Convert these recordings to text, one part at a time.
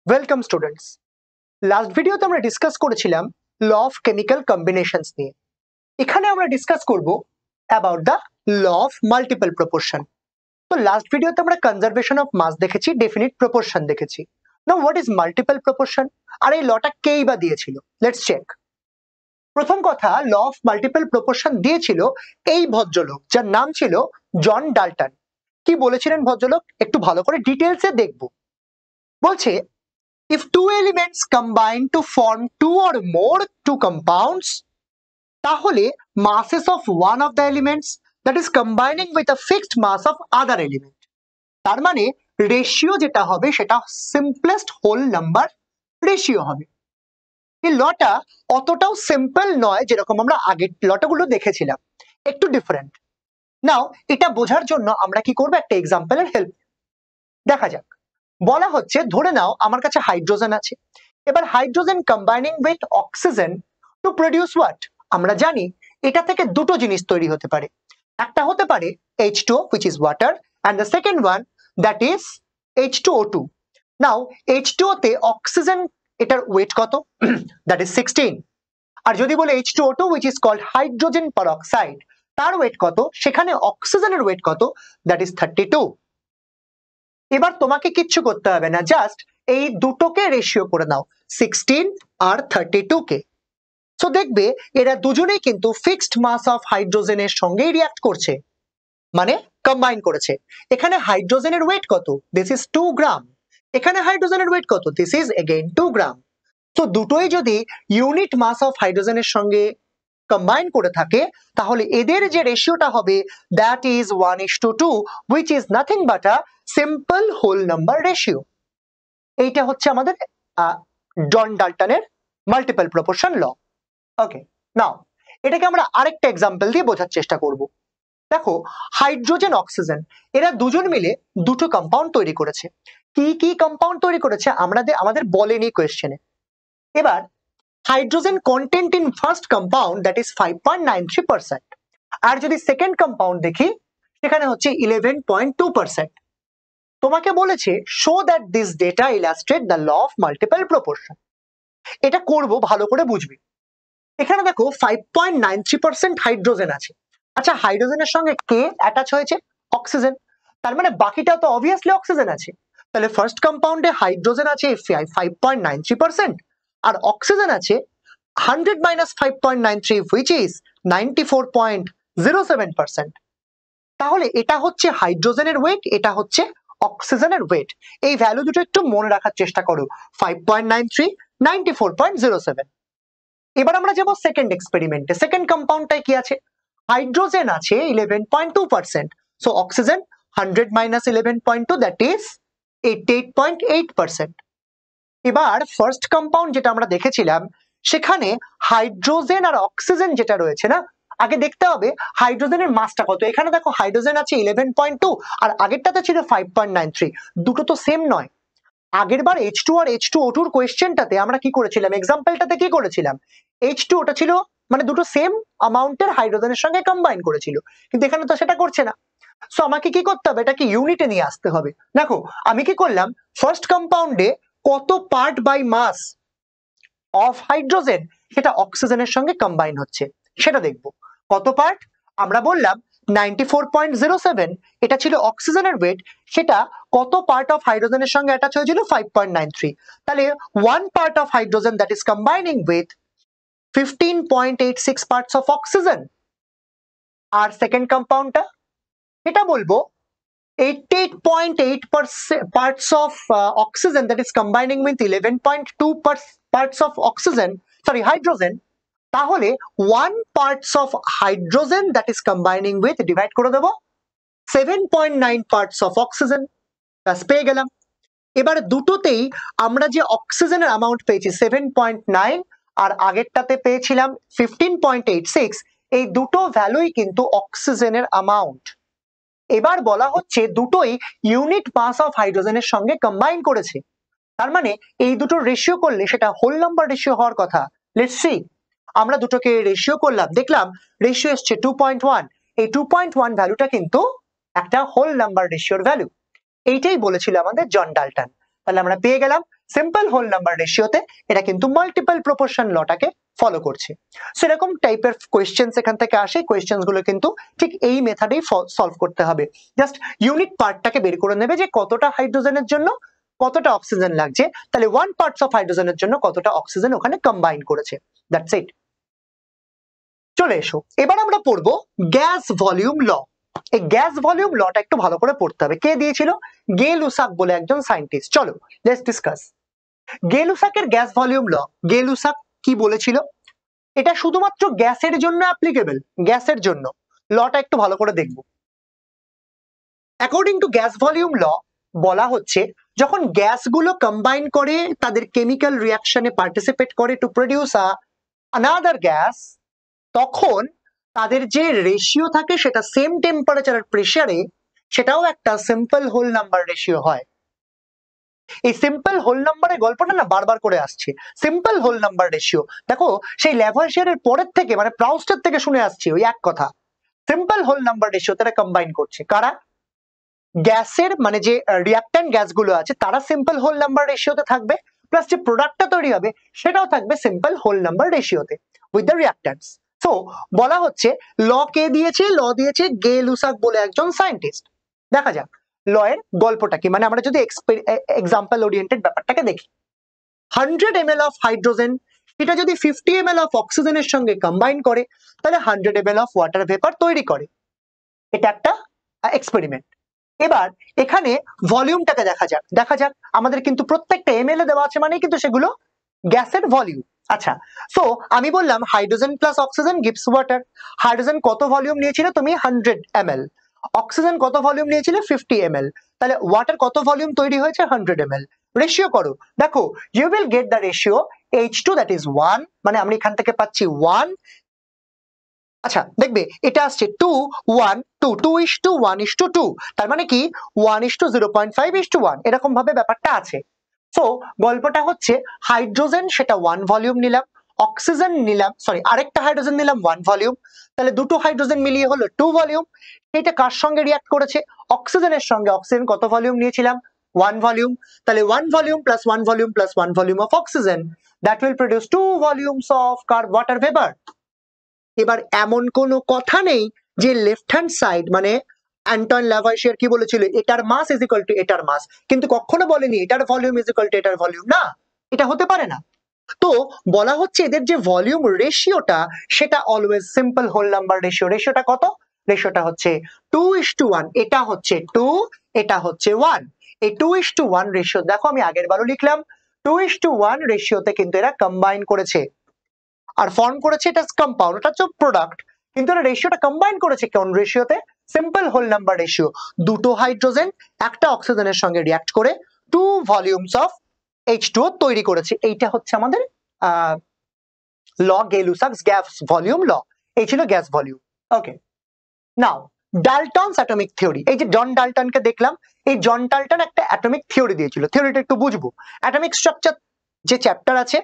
Welcome students, last ভিডিওতে আমরা discuss করেছিলাম ল অফ কেমিক্যাল কম্বিনেশনস নিয়ে। এখানে আমরা ডিসকাস করব about the law of multiple proportion. তো লাস্ট ভিডিওতে আমরা কনজারভেশন অফ মাস দেখেছি, ডেফিনিট প্রপোর্শন দেখেছি। Now what is multiple proportion, আর এই লটা কেই বা দিয়েছিল? Let's check. প্রথম কথা, ল অফ মাল্টিপল প্রপোর্শন দিয়েছিল এই ভদ্রলোক, যার নাম ছিল জন ডাল্টন। কি বলেছিলেন ভদ্রলোক? একটু ভালো করে ডিটেলসে দেখব। বলছে, if two elements combine to form two or more two compounds, তাহলে masses of one of the elements that is combining with a fixed mass of other element, তার মানে রেশিও যেটা হবে সেটা সিম্পলেস্ট হোল নাম্বার রেশিও হবে। এই লটা অতটাও সিম্পল নয় যেরকম আমরা আগের লটাগুলো দেখেছিলাম, একটু ডিফারেন্ট। নাও এটা বোঝার জন্য আমরা কি করব, একটা এক্সাম্পলের হেল্প দেখা যাক। বলা হচ্ছে, ধরে নাও আমার কাছে হাইড্রোজেন আছে। এবার hydrogen combining with oxygen to produce what? আমরা জানি এটা থেকে দুটো জিনিস তৈরি হতে পারে। একটা হতে পারে H2O which is water, and the second one that is H2O2. Now H2O তে অক্সিজেন, এটার ওয়েট কত? that is 16। আর যদি বলে H2O2 which is called hydrogen peroxide, তার ওয়েট কত? সেখানে অক্সিজেনের ওয়েট কত? that is 32। এবার তোমাকে কিচ্ছু করতে হবে না, জাস্ট এই দুটোকে রেশিও করে নাও, 16 আর 32 কে। সো দেখবে এরা দুজনেই কিন্তু ফিক্সড মাস অফ হাইড্রোজেনের সঙ্গে রিঅ্যাক্ট করছে, মানে কম্বাইন করেছে। এখানে হাইড্রোজেনের ওয়েট কত? দিস ইজ 2 গ্রাম। এখানে হাইড্রোজেনের ওয়েট কত? দিস ইজ এগেইন 2 গ্রাম। তো দুটোই যদি ইউনিট মাস অফ হাইড্রোজেনের সঙ্গে কম্বাইন করে থাকে, তাহলে এদের যে রেশিওটা হবে that is 1:2, which is nothing but a simple whole number ratio. এইটা হচ্ছে আমাদের জন ডাল্টনের মাল্টিপল প্রপোর্শন ল। ওকে, নাও এটাকে আমরা আরেকটা এক্সাম্পল দিয়ে বোঝার চেষ্টা করব। দেখো, হাইড্রোজেন অক্সিজেন এরা দুজন মিলে দুটো কম্পাউন্ড তৈরি করেছে। কি কি কম্পাউন্ড তৈরি করেছে আমাদের বলেনি কোয়েশ্চেনে। এবার hydrogen content in first compound that is 5.93%, আর যদি সেকেন্ড কম্পাউন্ড দেখি সেখানে হচ্ছে 11.2%। তোমাকে বলেছে show that this data illustrate the law of multiple proportion. এটা করব, ভালো করে বুঝবি। এখানে দেখো 5.93% হাইড্রোজেন আছে। আচ্ছা, হাইড্রোজেনের সঙ্গে কে অ্যাটাচ হয়েছে? অক্সিজেন। তার মানে বাকিটা তো অবভিয়াসলি অক্সিজেন আছে। তাহলে ফার্স্ট কম্পাউন্ডে হাইড্রোজেন আছে 5.93% আর অক্সিজেন আছে 100 minus 5.93 which is 94.07%। তাহলে এটা হচ্ছে হাইড্রোজেনের ওয়েট, এটা হচ্ছে অক্সিজেনের ওয়েট। এই ভ্যালু দুটো একটু মনে রাখার চেষ্টা করো, 5.93, 94.07। এবার আমরা যাব সেকেন্ড এক্সপেরিমেন্টে। সেকেন্ড কম্পাউন্ডটায় কি আছে? হাইড্রোজেন আছে 11.2%, so oxygen 100 minus 11.2 that is 88.8%। এবার ফার্স্ট কম্পাউন্ড যেটা আমরা দেখেছিলাম সেখানে হাইড্রোজেন আর অক্সিজেন যেটা রয়েছে না, আগে দেখতে হবে হাইড্রোজেনের মাসটা কত। এখানে দেখো হাইড্রোজেন আছে 11.2 আর আগেরটাতে ছিল 5.93, দুটো তো সেম নয়। আগের বার H2 আর H2O2 এর কোশ্চেনটাতে আমরা কি করেছিলাম, এক্সাম্পলটাতে কি করেছিলাম, H2 ওটা ছিল মানে দুটো সেম অ্যামাউন্টের হাইড্রোজেনের সঙ্গে কম্বাইন করেছিল, কিন্তু এখানে তো সেটা করছে না। সো আমাকে কি করতে হবে, এটাকে ইউনিটে নিয়ে আসতে হবে। দেখো আমি কি করলাম, ফার্স্ট কম্পাউন্ডে কত part by mass of hydrogen সেটা অক্সিজেনের সঙ্গে কম্বাইন হচ্ছে সেটা দেখব। কত পার্ট? আমরা বললাম 94.07, এটা ছিল অক্সিজেনের ওয়েট, সেটা কত পার্ট অফ হাইড্রোজেনের সঙ্গে অ্যাটাচ হয়েছিল? 5.93। তাহলে 1 part of hydrogen that is combining with 15.86 parts of oxygen. আর সেকেন্ড কম্পাউন্ডটা, এটা বলবো 88.8% parts of oxygen that is combining with 11.2 parts of oxygen, sorry, hydrogen. তাহলে 1 parts of hydrogen that is combining with, divide করে দেব, 7.9 parts of oxygen। ব্যাস পেয়ে গেলাম। এবার দুটোতেই আমরা যে অক্সিজেনের অ্যামাউন্ট পেয়েছি 7.9 আর আগেরটাতে পেয়েছিলাম 15.86, এই দুটো ভ্যালুই কিন্তু অক্সিজেনের অ্যামাউন্ট। এবার বলা হচ্ছে দুটোই ইউনিট মাস অফ হাইড্রোজেনের সঙ্গে কম্বাইন করেছে, তার মানে এই দুটো রেশিও করলে সেটা হোল নাম্বার রেশিও হওয়ার কথা। লেটস সি, আমরা দুটোকে রেশিও করলাম, দেখলাম রেশিও এসছে 2.1। এই 2.1 ভ্যালুটা কিন্তু একটা হোল নাম্বার রেশিওর ভ্যালু। এইটাই বলেছিল আমাদের জন ডাল্টন। তাহলে আমরা পেয়ে গেলাম সিম্পল হোল নাম্বার রেশিওতে এটা কিন্তু মাল্টিপল প্রপোর্শন লটাকে ফলো করছে। সো এরকম টাইপের কোয়েশ্চেন্স এখান থেকে আসে, কোয়েশ্চেন্স গুলো কিন্তু ঠিক এই মেথডেই সলভ করতে হবে। জাস্ট ইউনিট পার্টটাকে বের করে নেবে যে কতটা হাইড্রোজেনের জন্য কতটা অক্সিজেন লাগছে, তাহলে 1 পার্টস অফ হাইড্রোজেনের জন্য কতটা অক্সিজেন ওখানে কম্বাইন করেছে, দ্যাটস ইট। চলে এসো, এবার আমরা পড়বো গ্যাস ভলিউম ল। এই গ্যাস ভলিউম লটা একটু ভালো করে পড়তে হবে। কে দিয়েছিল? গে লুসাক বলে একজন সায়েন্টিস্ট। চলো লেটস ডিসকাস গে লুসাকের gas volume law. Gay Lussac কি বলেছিল? এটা শুধুমাত্র গ্যাসের জন্য অ্যাপ্লিকেবল, গ্যাসের জন্য। লটা একটু ভালো করে দেখবো। অ্যাকর্ডিং টু গ্যাস ভলিউম ল বলা হচ্ছে যখন গ্যাসগুলো কম্বাইন করে তাদের কেমিক্যাল রিঅ্যাকশনে পার্টিসিপেট করে টু প্রডিউস আনাদার গ্যাস, তখন তাদের যে রেশিও থাকে সেটা সেম টেম্পারেচার আর প্রেসারে, সেটাও একটা সিম্পল হোল নাম্বার রেশিও হয়। এই সিম্পল হোল নাম্বারের গল্পটা না বারবার করে আসছে, সিম্পল হোল নাম্বার রেশিও। দেখো সেই ল্যাভয়েশিয়ারের পরের থেকে মানে প্রাউস্টের থেকে শুনে আসছি ওই এক কথা, সিম্পল হোল নাম্বার রেশিও তারা কম্বাইন করছে। কারা? গ্যাসের মানে যে রিঅ্যাক্ট্যান্ট গ্যাসগুলো আছে তারা সিম্পল হোল নাম্বার রেশিওতে থাকবে, প্লাস যে প্রোডাক্টটা তৈরি হবে সেটাও থাকবে সিম্পল হোল নাম্বার রেশিওতে উইথ দ্য রিঅ্যাক্ট্যান্টস। সো বলা হচ্ছে ল কে দিয়েছে? ল দিয়েছে গে লুসাক বলে একজন সায়েন্টিস্ট। দেখা যাক ল এর গল্পটা কি, মানে আমরা যদি এক্সাম্পল ওরিয়েন্টেড ব্যাপারটাকে দেখি। 100 ml অফ হাইড্রোজেন সেটা যদি 50 ml অফ অক্সিজেনের সঙ্গে কম্বাইন করে তাহলে 100 ml অফ ওয়াটার ভেপার তৈরি করে। এটা একটা এক্সপেরিমেন্ট। এবার এখানে ভলিউমটাকে দেখা যাক আমাদের কিন্তু প্রত্যেকটা এমএল এ দেওয়া আছে মানে কিন্তু সেগুলো গ্যাসের ভলিউম। আচ্ছা, সো আমি বললাম hydrogen plus oxygen gives water. Hydrogen কত ভলিউম নিয়েছিল তুমি? 100 ml। অক্সিজেন কত ভলিউম নিয়েছিল? 50 ml। তাহলে ওয়াটার কত ভলিউম তৈরি হয়েছে? 100 ml। রেশিও করো, দেখো you will get the ratio H2 that is 1, মানে আমরা এখান থেকে পাচ্ছি 1। আচ্ছা দেখবে এটা আসছে 2 1 2 2:1:2, তার মানে কি 1:0.5:1 এরকম ভাবে ব্যাপারটা আছে। সো গল্পটা হচ্ছে হাইড্রোজেন সেটা 1 ভলিউম নিলাম, অক্সিজেন নিলাম, সরি আরেকটা হাইড্রোজেন নিলাম 1 ভলিউম, তাহলে দুটো হাইড্রোজেন মিলিয়ে হলো 2 ভলিউম। এটা কার সঙ্গে রিঅ্যাক্ট করেছে? অক্সিজেনের সঙ্গে। অক্সিজেন কত ভলিউম নিয়েছিলাম? 1 ভলিউম। তাহলে 1 volume plus 1 volume plus 1 volume of oxygen, that will produce 2 volumes of water vapour. এবার এমন কোনো কথা নেই যে লেফট হ্যান্ড সাইড মানে অ্যান্টন ল্যাভয়েশিয়ার কি বলেছিল এটার মাস ইজ ইকুয়াল টু এটার মাস, কিন্তু কখনো বলেনি এটার ভলিউম ইজ ইকুয়াল টু এটার ভলিউম। না, এটা হতে পারে না। তো বলা হচ্ছে এদের যে ভলিউম রেশিওটা সেটা always simple whole number ratio. রেশিওটা কত? রেশিওটা হচ্ছে 2:1। এটা হচ্ছে 2, এটা হচ্ছে 1। এই 2:1 রেশিও দেখো আমি আগের বারও লিখলাম 2:1 রেশিওতে কিন্তু এরা কম্বাইন করেছে আর ফর্ম করেছে এটা কম্পাউন্ড, এটা হচ্ছে প্রোডাক্ট, কিন্তু এরা রেশিওটা কম্বাইন করেছে কোন রেশিওতে? Simple whole number ratio. দুটো হাইড্রোজেন একটা অক্সিজেনের সঙ্গে রিঅ্যাক্ট করে 2 ভলিউমস অফ H2O তৈরি করেছে। এইটা হচ্ছে আমাদের ল গে লুসাকস গ্যাস ভলিউম ল। এই ছিল গ্যাস ভলিউম। ওকে, নাও ডাল্টনস অ্যাটমিক থিওরি। এই যে জন ডাল্টনকে দেখলাম, এই জন ডাল্টন একটা অ্যাটমিক থিওরি দিয়েছিল। থিওরিটা একটু বুঝবো। অ্যাটমিক স্ট্রাকচার যে চ্যাপ্টার আছে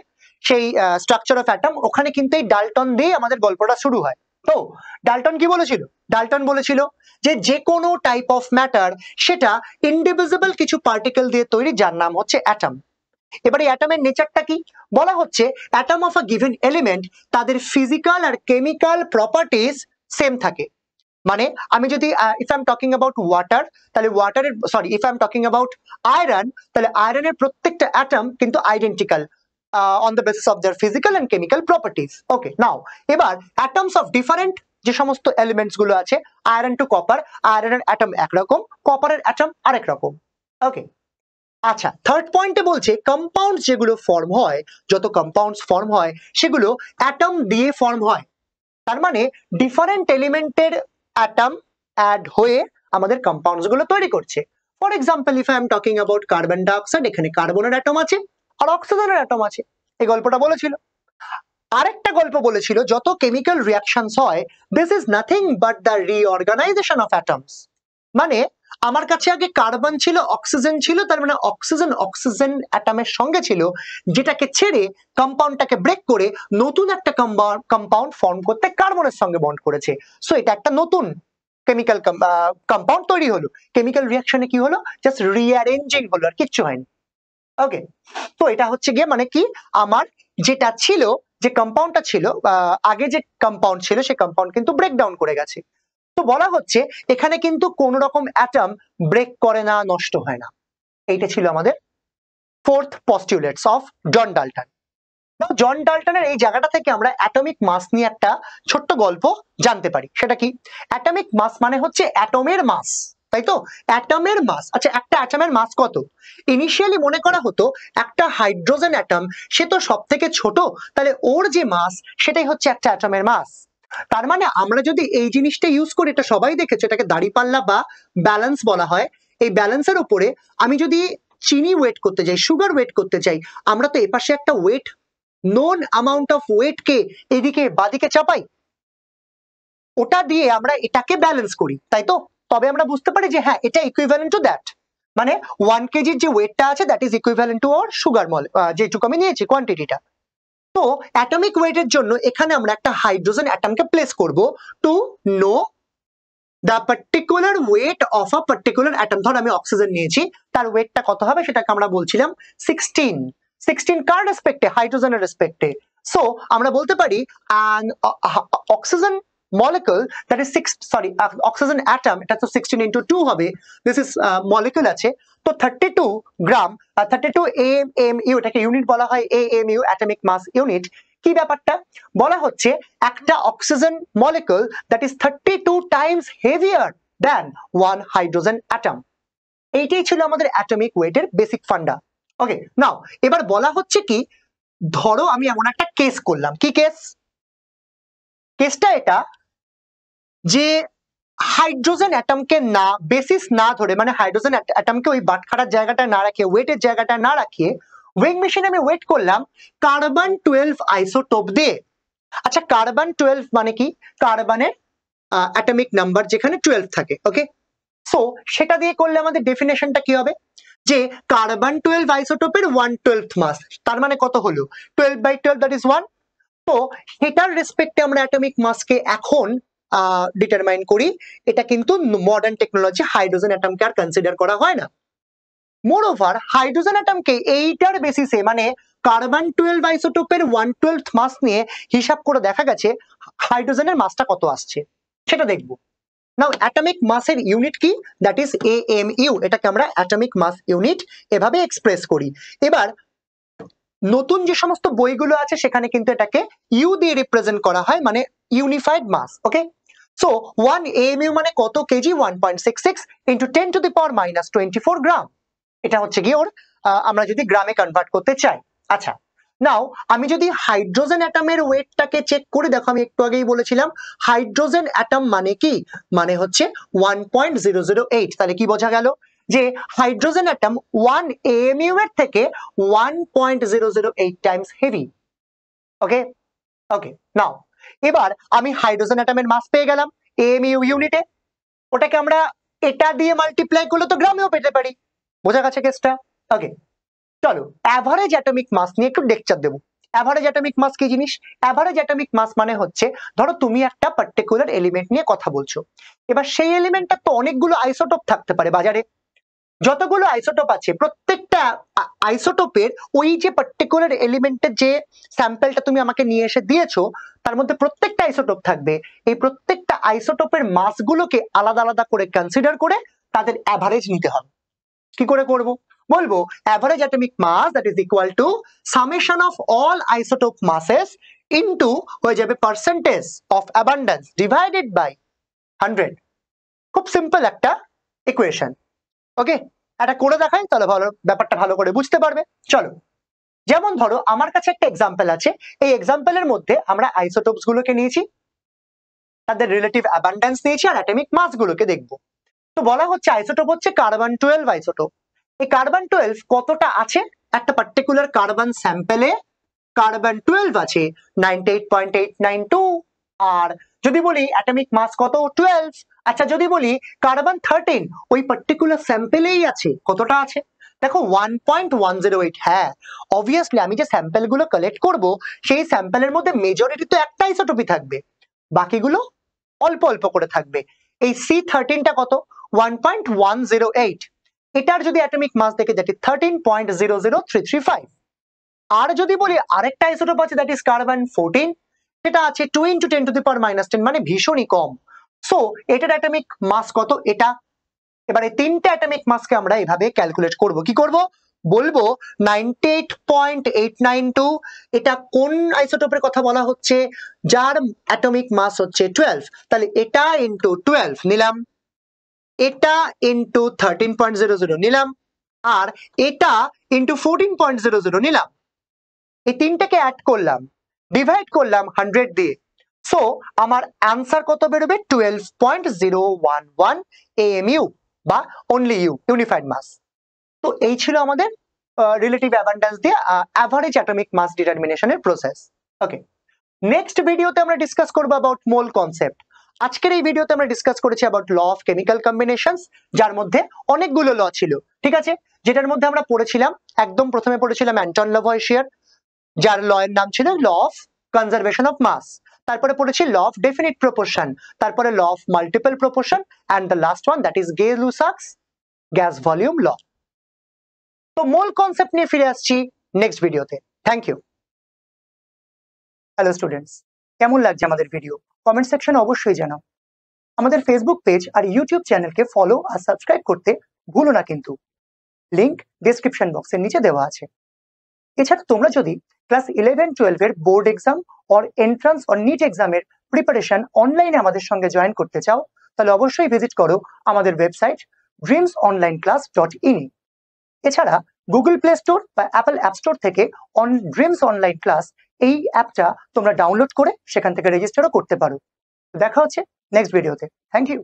সেই স্ট্রাকচার অফ অ্যাটম, ওখানে কিন্তু এই ডাল্টন দিয়ে আমাদের গল্পটা শুরু হয়। তো ডাল্টন কি বলেছিল? ডাল্টন বলেছিল যে যে কোনো টাইপ অফ ম্যাটার সেটা ইনডিভিজিবল কিছু পার্টিকেল দিয়ে তৈরি যার নাম হচ্ছে অ্যাটম। এবারে অ্যাটমের নেচারটা কি? বলা হচ্ছে atom of a given element তাদের ফিজিক্যাল আর কেমিক্যাল প্রপার্টিজ সেম থাকে। মানে আমি যদি if I am talking about water, তাহলে ওয়াটারের if I am talking about iron, তাহলে আয়রনের প্রত্যেকটা অ্যাটম কিন্তু identical on the basis of their physical and chemical properties. Okay, now এবার অ্যাটমস অফ ডিফারেন্ট যে সমস্ত এলিমেন্টস গুলো আছে, আয়রন টু কপার, আয়রনের অ্যাটম একরকম, কপারের অ্যাটম আরেক রকম। ওকে, আচ্ছা থার্ড পয়েন্টে বলছে কম্পাউন্ড যেগুলো ফর্ম হয়, যত কম্পাউন্ডস ফর্ম হয় সেগুলো অ্যাটম দিয়ে ফর্ম হয়। তার মানে ডিফারেন্ট এলিমেন্টের অ্যাটম অ্যাড হয়ে আমাদের কম্পাউন্ডস গুলো তৈরি করছে। For example if I am talking about carbon dioxide, এখানে কার্বনের অ্যাটম আছে আর অক্সিজেনের অ্যাটম আছে। এই গল্পটা বলেছিল। আরেকটা গল্প বলেছিল যত কেমিক্যাল রিঅ্যাকশনস হয় this is nothing but the reorganisation of atoms. মানে আমার কাছে আগে কার্বন ছিল, অক্সিজেন ছিল, তার মানে অক্সিজেন অক্সিজেন অ্যাটমের সঙ্গে ছিল, যেটাকে ছেড়ে কম্পাউন্ডটাকে ব্রেক করে নতুন একটা কম্পাউন্ড ফর্ম করতে কার্বনের সঙ্গে বন্ড করেছে। সো এটা একটা নতুন কেমিক্যাল কম্পাউন্ড তৈরি হলো। কেমিক্যাল রিঅ্যাকশনে কি হলো, জাস্ট রিঅ্যারেঞ্জিং হলো, আর কিচ্ছু হয়নি। ওকে, তো এটা হচ্ছে গিয়ে মানে কি, আমার যেটা ছিল, যে কম্পাউন্ডটা ছিল আগে যে কম্পাউন্ড ছিল, সেই কম্পাউন্ড কিন্তু ব্রেকডাউন করে গেছে। তো বলা হচ্ছে এখানে কিন্তু কোন রকম অ্যাটম ব্রেক করে না, নষ্ট হয় না। এইটা ছিল আমাদের ফোর্থ পস্টুলেটস অফ জন ডাল্টন। জন ডাল্টনের এই জায়গাটা থেকে আমরা অ্যাটমিক মাস নিয়ে একটা ছোট্ট গল্প জানতে পারি। সেটা কি, অ্যাটমিক মাস মানে হচ্ছে অ্যাটমের মাস, তাই তো? অ্যাটমের মাস, আচ্ছা একটা অ্যাটমের মাস কত? ইনিশিয়ালি মনে করা হতো একটা হাইড্রোজেন অ্যাটম, সে তো সব থেকে ছোট, তাহলে ওর যে মাস সেটাই হচ্ছে একটা অ্যাটমের মাস। তার মানে আমরা যদি এই জিনিসটা ইউজ করি, এটা সবাই দেখেছে, এটাকে দাঁড়িপাল্লা বা ব্যালেন্স বলা হয়। এই ব্যালেন্সের উপরে আমি যদি চিনি ওয়েট করতে চাই, সুগার ওয়েট করতে চাই, আমরা তো এপাশে একটা weight, known amount of weight কে এদিকে বাদিকে চাপাই, ওটা দিয়ে আমরা এটাকে ব্যালেন্স করি, তাই তো? তবে আমরা বুঝতে পারি যে হ্যাঁ, এটা ইকুইভ্যালেন্ট টু দ্যাট, মানে 1 কেজির যে ওয়েটটা আছে that is equivalent to or sugar mole, যেটুকু আমি নিয়েছি কোয়ান্টিটিটা। তো অ্যাটমিক ওয়েটের জন্য এখানে আমরা একটা হাইড্রোজেন অ্যাটমকে প্লেস করব to know the particular weight of a particular atom. ধর আমি অক্সিজেন নিয়েছি, তার ওয়েটটা কত হবে সেটাকে আমরা বলছিলাম 16 কার রেসপেক্টে, হাইড্রোজেনের রেসপেক্টে। সো আমরা বলতে পারি oxygen molecule that is oxygen atom, এটা তো 16 into 2 হবে, this is molecule আছে, তো 32 গ্রাম, 32 AMU, এটাকে ইউনিট বলা হয়, AMU atomic mass unit। কি ব্যাপারটা বলা হচ্ছে, একটা oxygen molecule that is 32 times heavier than one hydrogen atom। এইটাই ছিল আমাদের অ্যাটমিক ওয়েটের বেসিক ফান্ডা। ওকে, নাও এবার বলা হচ্ছে কি, ধরো আমি এমন একটা কেস করলাম, কি কেস? কেসটা এটা যে হাইড্রোজেন অ্যাটমকে না বেসিস না ধরে, মানে হাইড্রোজেন অ্যাটমকে ওই বাটখারার জায়গাটা না রাখিয়ে, ওয়েটের জায়গাটা না রাখিয়ে, ওয়েং মেশিনে আমি ওয়েট করলাম কার্বন 12 আইসোটোপ দিয়ে। আচ্ছা কার্বন 12 মানে কি? কার্বনের অ্যাটমিক নাম্বার যেখানে 12 থাকে। ওকে, সো সেটা দিয়ে করলে আমাদের ডেফিনেশনটা কি হবে, যে কার্বন 12 আইসোটোপের 1/12 মাস, তার মানে কত হলো 12/12, দ্যাট ইজ 1। তো সেটার রেসপেক্টে আমরা অ্যাটমিক মাসকে এখন ডিটারমাইন করি। এটা কিন্তু মডার্ন টেকনোলজি, হাইড্রোজেন অ্যাটমকে আর কনসিডার করা হয় না। মোরওভার হাইড্রোজেন অ্যাটমকে এইটার বেসিসে, মানে কার্বন 12 আইসোটোপের 1/12 মাস নিয়ে হিসাব করে দেখা গেছে হাইড্রোজেনের মাসটা কত আসছে, সেটা দেখবো। নাও অ্যাটমিক মাসের ইউনিট কি, দ্যাট ইজ AMU, এটাকে আমরা অ্যাটমিক মাস ইউনিট এভাবে এক্সপ্রেস করি। এবার নতুন যে সমস্ত বইগুলো আছে সেখানে কিন্তু এটাকে ইউ দিয়ে রিপ্রেজেন্ট করা হয়, মানে ইউনিফাইড মাস। ওকে, সো 1 AMU মানে কত কেজি, 1.66 ইন্টু 10 টু দি পাওয়ার -24 গ্রাম। এটা হচ্ছে কি ওর, আমরা যদি গ্রামে কনভার্ট করতে চাই। আচ্ছা নাও আমি যদি হাইড্রোজেন অ্যাটমের ওয়েটটাকে চেক করে দেখো, আমি একটু আগেই বলেছিলাম হাইড্রোজেন অ্যাটম মানে কি, মানে হচ্ছে 1.008। তাহলে কি বোঝা গেল, যে হাইড্রোজেন অ্যাটম 1 AMU এর থেকে 1.008 টাইমস হেভি। ওকে ওকে, নাও এবার আমি হাইড্রোজেন অ্যাটমের মাস পেয়ে গেলাম AMU ইউনিটে, ওটাকে আমরা এটা দিয়ে মাল্টিপ্লাই করলে তো গ্রামেও পেতে পারি। বোঝা গেছে কেসটা? ওকে, চলো অ্যাভারেজ অ্যাটমিক মাস নিয়ে একটু লেকচার দেবো। অ্যাভারেজ অ্যাটমিক মাস কি জিনিস? অ্যাভারেজ অ্যাটমিক মাস মানে হচ্ছে, ধরো তুমি একটা পার্টিকুলার এলিমেন্ট নিয়ে কথা বলছো, এবার সেই এলিমেন্টটা তো অনেকগুলো আইসোটোপ থাকতে পারে বাজারে। যতগুলো আইসোটোপ আছে প্রত্যেকটা আইসোটোপের ওই যে পার্টিকুলার এলিমেন্টের যে স্যাম্পলটা তুমি আমাকে নিয়ে এসে দিয়েছো, তার মধ্যে প্রত্যেকটা আইসোটোপ থাকবে। এই প্রত্যেকটা আইসোটোপের মাসগুলোকে আলাদা আলাদা করে কনসিডার করে তাদের অ্যাভারেজ নিতে হবে। কি করে করব? বলবো average atomic mass that is equal to summation of all isotope masses into হয়ে যাবে percentage of abundance divided by 100। খুব সিম্পল একটা ইকুয়েশন। ওকে, এটা করে দেখাই তাহলে ভালো ব্যাপারটা ভালো করে বুঝতে পারবে। চলো, যেমন ধরো আমার কাছে একটা এক্সাম্পল আছে, এই এক্সাম্পলের মধ্যে আমরা আইসোটোপস গুলোকে নিয়েছি, তাদের রিলেটিভ অ্যাবান্ডেন্স নিয়েছি, আর অ্যাটমিক মাস গুলোকে দেখবো। তো বলা হচ্ছে আইসোটোপ হচ্ছে কার্বন 12 আইসোটোপ। এই কার্বন 12 কতটা আছে, একটা পার্টিকুলার কার্বন স্যাম্পলে কার্বন 12 আছে 98.892, আর যদি বলি অ্যাটমিক মাস কত 12, আচ্ছা যদি বলি কার্বন 13 ওই পার্টিকুলার স্যাম্পেলেই আছে, কতটা আছে দেখো 1.108। হ্যাঁ অবভিয়াসলি আমি যে স্যাম্পেল গুলো কালেক্ট করব সেই স্যাম্পেলের মধ্যে মেজরিটি তো একটা আইসোটোপই থাকবে, বাকিগুলো অল্প অল্প করে থাকবে। এই C13টা কত 1.108, এটার যদি অ্যাটমিক মাস দেখে দ্যাট ইজ 13.00335। আর যদি বলি আরেকটা আইসোটোপ আছে দ্যাট ইজ কার্বন 14, সেটা আছে 2 × 10⁻10 মানে ভীষণই কম। সো এটার অ্যাটমিক মাস কত এটা, এবারে তিনটা অ্যাটমিক মাসকে আমরা এভাবে ক্যালকুলেট করব, কি করব বলবো 98.892। এটা কোন আইসোটোপের কথা বলা হচ্ছে, যার অ্যাটমিক মাস হচ্ছে 12, তাহলে এটা ইনটু 12 নিলাম, এটা ইনটু 13.00 নিলাম, আর এটা ইনটু 14.00 নিলাম। এই তিনটাকে অ্যাড করলাম, ডিভাইড করলাম 100 দিয়ে। সো আমার অ্যান্সার কত বেরোবে 12.011 AMU বা অনলি ইউ, ইউনিফাইড মাস। তো এই ছিল আমাদের রিলেটিভ অ্যাবান্ডেন্স দিয়ে অ্যাভারেজ অ্যাটমিক মাস ডিটারমিনেশনের প্রসেস। ওকে, নেক্সট ভিডিওতে আমরা ডিসকাস করব অ্যাবাউট মোল কনসেপ্ট। আজকের এই ভিডিওতে আমরা ডিসকাস করেছি about law of chemical combinations, যার মধ্যে অনেকগুলো ল ছিল, ঠিক আছে, যেটার মধ্যে আমরা পড়েছিলাম একদম প্রথমে পড়েছিলাম অ্যান্টন লাভয়েশিয়ার, যার ল এর নাম ছিল law of conservation of mass. তারপরে পড়েছি ল অফ ডেফিনিট প্রপোর্শন, তারপরে law of multiple proportion, and the last one that is Gay Lussac's gas volume law. তো মোল কনসেপ্ট নিয়ে ফিরে আসছি নেক্সট ভিডিওতে। Thank you. হ্যালো স্টুডেন্টস, কেমন লাগছে আমাদের ভিডিও? কমেন্ট সেকশনে অবশ্যই জানাও। আমাদের ফেসবুক পেজ আর ইউটিউব চ্যানেলকে ফলো আর সাবস্ক্রাইব করতে ভুলো না কিন্তু, লিংক ডেসক্রিপশন বক্সের নিচে দেওয়া আছে। এছাড়া তোমরা যদি ক্লাস 11-12 এর board exam or entrance or NEET এক্সামের প্রিপারেশন অনলাইনে আমাদের সঙ্গে জয়েন করতে চাও, তাহলে অবশ্যই ভিজিট করো আমাদের ওয়েবসাইট dreamsonlineclass.in। এছাড়া গুগল প্লে স্টোর বা অ্যাপল অ্যাপ স্টোর থেকে ড্রিমস অনলাইন ক্লাস এই অ্যাপটা তোমরা ডাউনলোড করে সেখান থেকে রেজিস্টারও করতে পারো। দেখা হচ্ছে নেক্সট ভিডিওতে। Thank you.